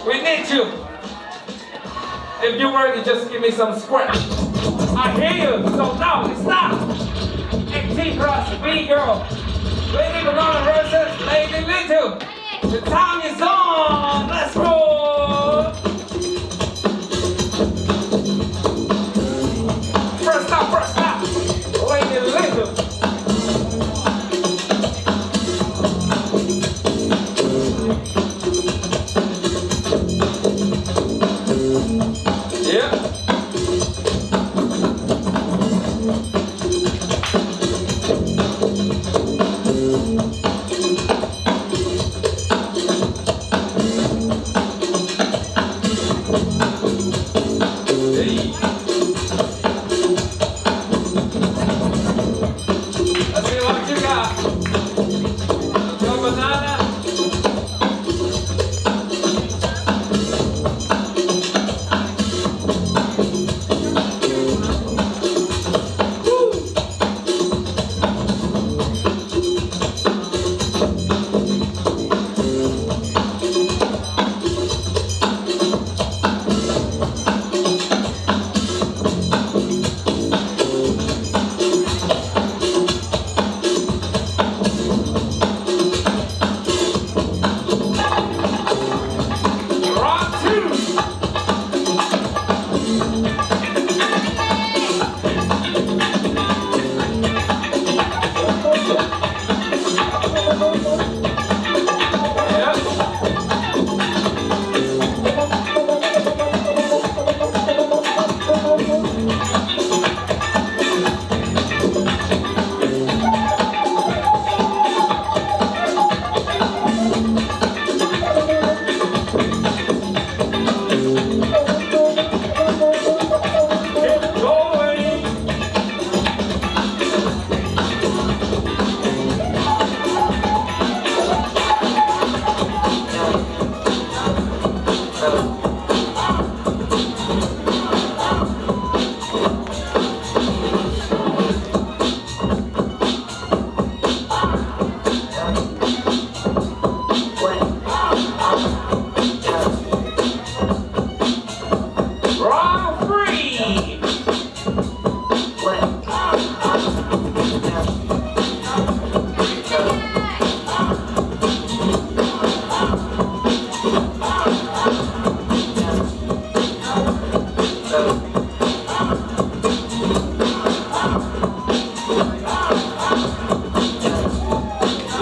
We need you. If you're ready, just give me some scratch. I hear you, so now it's not. XT plus Bgirl. Lady Banana versus Lady Little. The time is on. Let's roll. First up. Lady Little. Yeah. Let's see what you got. Your banana.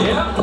Yeah.